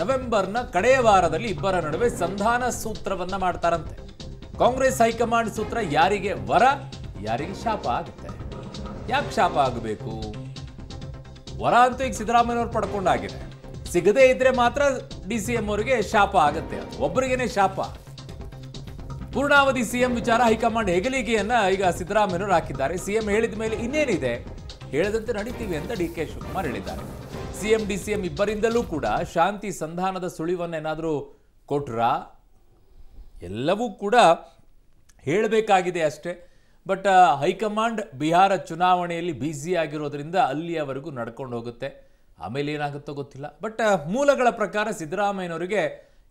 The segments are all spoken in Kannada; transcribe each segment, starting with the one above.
ನವೆಂಬರ್ನ ಕಡೆಯ ವಾರದಲ್ಲಿ ಇಬ್ಬರ ನಡುವೆ ಸಂಧಾನ ಸೂತ್ರವನ್ನ ಮಾಡ್ತಾರಂತೆ. ಕಾಂಗ್ರೆಸ್ ಹೈಕಮಾಂಡ್ ಸೂತ್ರ ಯಾರಿಗೆ ವರ, ಯಾರಿಗೆ ಶಾಪ ಆಗುತ್ತೆ. ಯಾಕೆ ಶಾಪ ಆಗಬೇಕು? ವರ ಅಂತೂ ಈಗ ಸಿದ್ದರಾಮಯ್ಯನವ್ರು ಪಡ್ಕೊಂಡಾಗಿದೆ. ಸಿಗದೇ ಇದ್ರೆ ಮಾತ್ರ DCM ಅವರಿಗೆ ಶಾಪ ಆಗುತ್ತೆ. ಒಬ್ಬರಿಗೇನೆ ಶಾಪ. ಪೂರ್ಣಾವಧಿ ಸಿಎಂ ವಿಚಾರ ಹೈಕಮಾಂಡ್ ಹೆಗಲಿಗೆಯನ್ನ ಈಗ ಸಿದ್ದರಾಮಯ್ಯನವರು ಹಾಕಿದ್ದಾರೆ. ಸಿಎಂ ಹೇಳಿದ ಮೇಲೆ ಇನ್ನೇನಿದೆ, ಹೇಳದಂತೆ ನಡೀತೀವಿ ಅಂತ DK ಶಿವಕುಮಾರ್ ಹೇಳಿದ್ದಾರೆ. ಸಿಎಂ DCM ಇಬ್ಬರಿಂದಲೂ ಕೂಡ ಶಾಂತಿ ಸಂಧಾನದ ಸುಳಿವನ್ನೇನಾದರೂ ಕೊಟ್ರ, ಎಲ್ಲವೂ ಕೂಡ ಹೇಳಬೇಕಾಗಿದೆ ಅಷ್ಟೇ. ಬಟ್ ಹೈಕಮಾಂಡ್ ಬಿಹಾರ ಚುನಾವಣೆಯಲ್ಲಿ ಬ್ಯುಸಿ ಆಗಿರೋದ್ರಿಂದ ಅಲ್ಲಿಯವರೆಗೂ ನಡ್ಕೊಂಡು ಹೋಗುತ್ತೆ. ಆಮೇಲೆ ಏನಾಗುತ್ತೋ ಗೊತ್ತಿಲ್ಲ. ಬಟ್ ಮೂಲಗಳ ಪ್ರಕಾರ ಸಿದ್ದರಾಮಯ್ಯನವರಿಗೆ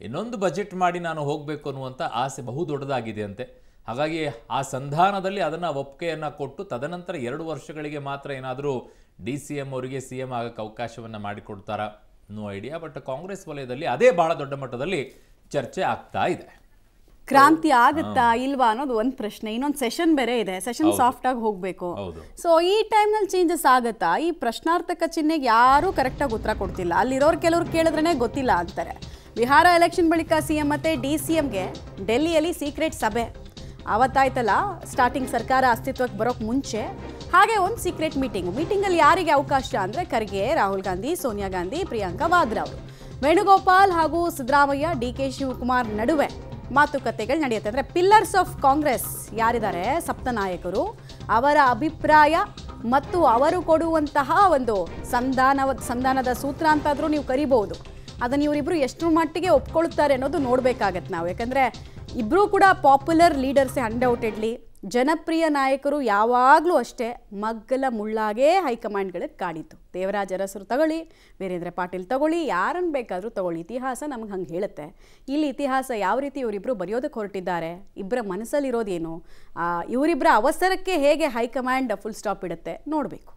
ಇನ್ನೊಂದು ಬಜೆಟ್ ಮಾಡಿ ನಾನು ಹೋಗಬೇಕು ಅನ್ನುವಂಥ ಆಸೆ ಬಹು ದೊಡ್ಡದಾಗಿದೆ ಅಂತೆ. ಹಾಗಾಗಿ ಆ ಸಂಧಾನದಲ್ಲಿ ಅದನ್ನು ಒಪ್ಪಿಗೆಯನ್ನು ಕೊಟ್ಟು ತದನಂತರ 2 ವರ್ಷಗಳಿಗೆ ಮಾತ್ರ ಏನಾದರೂ DCM ಅವರಿಗೆ CM ಆಗಕ್ಕೆ ಅವಕಾಶವನ್ನು ಮಾಡಿಕೊಡ್ತಾರಾ ಅನ್ನೋ ಐಡಿಯಾ. ಬಟ್ ಕಾಂಗ್ರೆಸ್ ವಲಯದಲ್ಲಿ ಅದೇ ಬಹಳ ದೊಡ್ಡ ಮಟ್ಟದಲ್ಲಿ ಚರ್ಚೆ ಆಗ್ತಾ ಇದೆ. ಕ್ರಾಂತಿ ಆಗುತ್ತಾ ಇಲ್ವಾ ಅನ್ನೋದು ಒಂದು ಪ್ರಶ್ನೆ. ಇನ್ನೊಂದು ಸೆಷನ್ ಬೇರೆ ಇದೆ. ಸೆಷನ್ ಸಾಫ್ಟ್ ಆಗಿ ಹೋಗಬೇಕು. ಸೊ ಈ ಟೈಮ್ನಲ್ಲಿ ಚೇಂಜಸ್ ಆಗುತ್ತಾ? ಈ ಪ್ರಶ್ನಾರ್ಥಕ ಚಿಹ್ನೆಗೆ ಯಾರೂ ಕರೆಕ್ಟಾಗಿ ಉತ್ತರ ಕೊಡ್ತಿಲ್ಲ. ಅಲ್ಲಿರೋರು ಕೆಲವ್ರು ಕೇಳಿದ್ರೇ ಗೊತ್ತಿಲ್ಲ ಅಂತಾರೆ. ಬಿಹಾರ ಎಲೆಕ್ಷನ್ ಬಳಿಕ CM ಮತ್ತು DCMಗೆ ಡೆಲ್ಲಿಯಲ್ಲಿ ಸೀಕ್ರೆಟ್ ಸಭೆ ಆವತ್ತಾಯ್ತಲ್ಲ, ಸ್ಟಾರ್ಟಿಂಗ್ ಸರ್ಕಾರ ಅಸ್ತಿತ್ವಕ್ಕೆ ಬರೋಕ್ಕೆ ಮುಂಚೆ. ಹಾಗೆ ಒಂದು ಸೀಕ್ರೆಟ್ ಮೀಟಿಂಗಲ್ಲಿ ಯಾರಿಗೆ ಅವಕಾಶ ಅಂದರೆ ಖರ್ಗೆ, ರಾಹುಲ್ ಗಾಂಧಿ, ಸೋನಿಯಾ ಗಾಂಧಿ, ಪ್ರಿಯಾಂಕಾ ವಾದ್ರಾ ಅವರು, ವೇಣುಗೋಪಾಲ್ ಹಾಗೂ ಸಿದ್ದರಾಮಯ್ಯ, DK ಶಿವಕುಮಾರ್ ನಡುವೆ ಮಾತುಕತೆಗಳು ನಡೆಯುತ್ತೆ. ಅಂದರೆ ಪಿಲ್ಲರ್ಸ್ ಆಫ್ ಕಾಂಗ್ರೆಸ್ ಯಾರಿದ್ದಾರೆ, ಸಪ್ತನಾಯಕರು, ಅವರ ಅಭಿಪ್ರಾಯ ಮತ್ತು ಅವರು ಕೊಡುವಂತಹ ಒಂದು ಸಂಧಾನದ ಸೂತ್ರ ಅಂತಾದರೂ ನೀವು ಕರಿಬಹುದು. ಅದನ್ನು ಇವರಿಬ್ಬರು ಎಷ್ಟರ ಮಟ್ಟಿಗೆ ಒಪ್ಕೊಳ್ತಾರೆ ಅನ್ನೋದು ನೋಡಬೇಕಾಗತ್ತೆ ನಾವು. ಯಾಕಂದರೆ ಇಬ್ಬರೂ ಕೂಡ ಪಾಪ್ಯುಲರ್ ಲೀಡರ್ಸೇ, ಅನ್ಡೌಟೆಡ್ಲಿ ಜನಪ್ರಿಯ ನಾಯಕರು. ಯಾವಾಗಲೂ ಅಷ್ಟೇ ಮಗ್ಗಲ ಮುಳ್ಳಾಗೇ ಹೈಕಮಾಂಡ್ಗಳಿಗೆ ಕಾಡಿತು. ದೇವರಾಜ ಅರಸರು ತಗೊಳ್ಳಿ, ವೀರೇಂದ್ರ ಪಾಟೀಲ್ ತಗೊಳ್ಳಿ, ಯಾರನ್ನು ಬೇಕಾದರೂ ತಗೊಳ್ಳಿ, ಇತಿಹಾಸ ನಮ್ಗೆ ಹಂಗೆ ಹೇಳುತ್ತೆ. ಇಲ್ಲಿ ಇತಿಹಾಸ ಯಾವ ರೀತಿ ಇವರಿಬ್ಬರು ಬರೆಯೋದಕ್ಕೆ ಹೊರಟಿದ್ದಾರೆ, ಇಬ್ಬರ ಮನಸ್ಸಲ್ಲಿರೋದೇನು, ಇವರಿಬ್ಬರ ಅವಸರಕ್ಕೆ ಹೇಗೆ ಹೈಕಮಾಂಡ್ ಫುಲ್ ಸ್ಟಾಪ್ ಇಡುತ್ತೆ ನೋಡಬೇಕು.